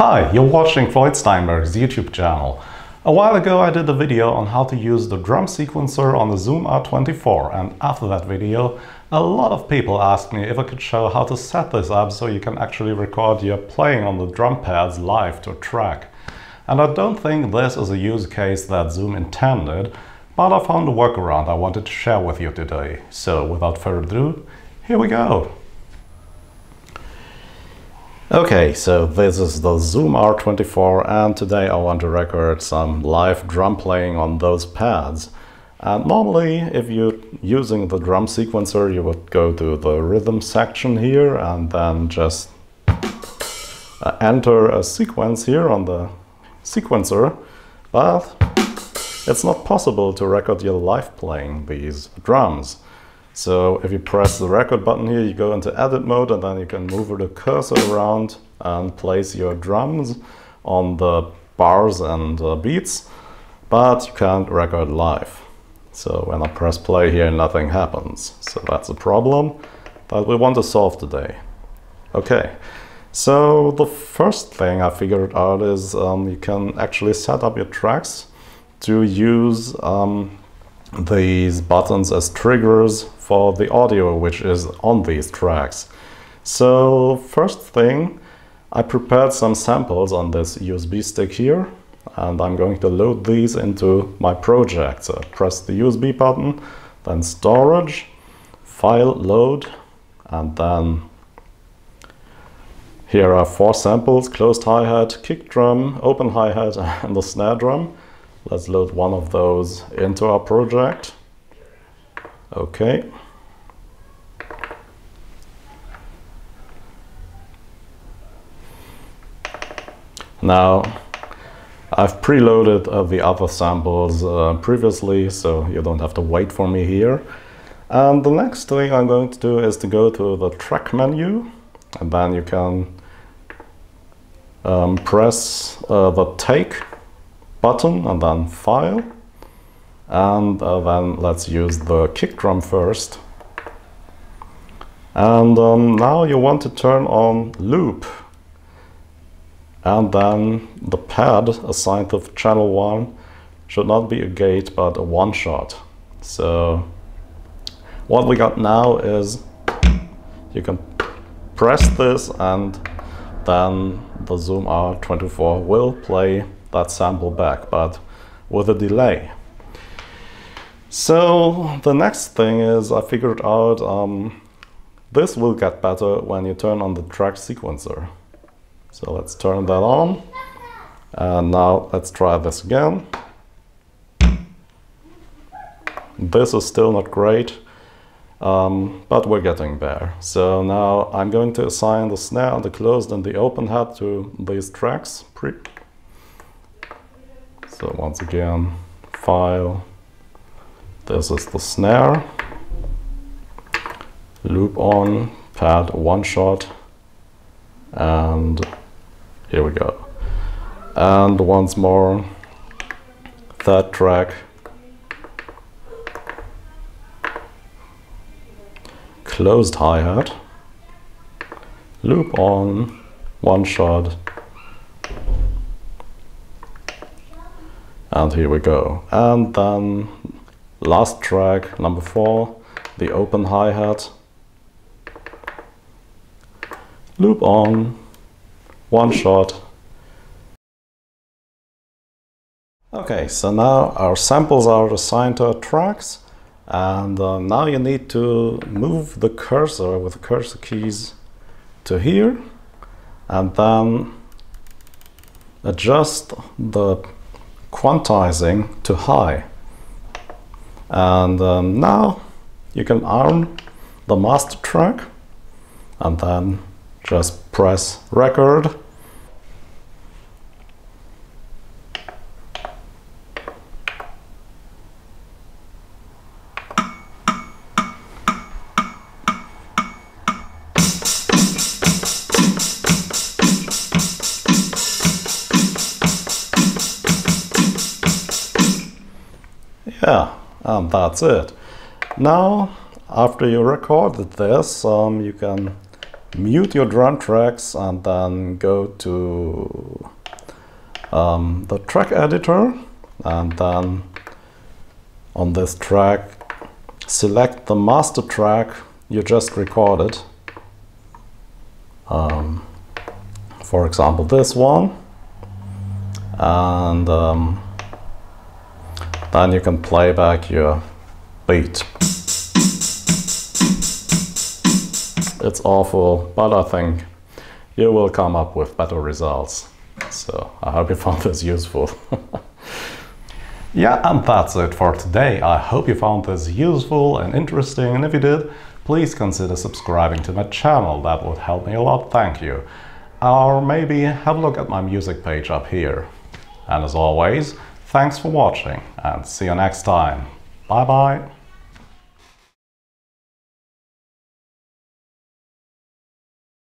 Hi, you're watching Floyd Steinberg's YouTube channel. A while ago I did a video on how to use the drum sequencer on the ZOOM R24, and after that video a lot of people asked me if I could show how to set this up so you can actually record your playing on the drum pads live to a track. And I don't think this is a use case that Zoom intended, but I found a workaround I wanted to share with you today. So without further ado, here we go! Okay, so this is the ZOOM R24, and today I want to record some live drum playing on those pads. And normally, if you're using the drum sequencer, you would go to the rhythm section here and then just enter a sequence here on the sequencer, but it's not possible to record your live playing these drums. So if you press the record button here, you go into edit mode and then you can move the cursor around and place your drums on the bars and beats, but you can't record live. So when I press play here, nothing happens. So that's a problem that we want to solve today. Okay, so the first thing I figured out is you can actually set up your tracks to use these buttons as triggers for the audio which is on these tracks. So first thing, I prepared some samples on this USB stick here, and I'm going to load these into my project. So press the USB button, then storage, file, load, and then here are 4 samples: closed hi-hat, kick drum, open hi-hat, and the snare drum. Let's load one of those into our project. Okay. Now, I've preloaded the other samples previously, so you don't have to wait for me here. And the next thing I'm going to do is to go to the track menu, and then you can press the take button and then file, and then let's use the kick drum first. And now you want to turn on loop, and then the pad assigned to channel 1 should not be a gate but a one-shot. So what we got now is you can press this and then the ZOOM R24 will play that sample back, but with a delay. So the next thing is I figured out this will get better when you turn on the track sequencer. So let's turn that on, and now let's try this again. This is still not great, but we're getting there. So now I'm going to assign the snare and the closed and the open hat to these tracks. So once again, file, this is the snare, loop on, pad, one shot, and here we go. And once more, third track, closed hi-hat, loop on, one shot, and here we go. And then last track, number 4, the open hi-hat, loop on, one shot. Okay, so now our samples are assigned to our tracks, and now you need to move the cursor with the cursor keys to here, and then adjust the quantizing to high. And now you can arm the master track and then just press record. Yeah, and that's it. Now, after you recorded this, you can mute your drum tracks and then go to the track editor, and then on this track select the master track you just recorded. For example, this one, and then you can play back your beat. It's awful, but I think you will come up with better results. So I hope you found this useful. Yeah, and that's it for today. I hope you found this useful and interesting, and if you did, please consider subscribing to my channel. That would help me a lot, thank you. Or maybe have a look at my music page up here. And as always, thanks for watching, and see you next time. Bye bye.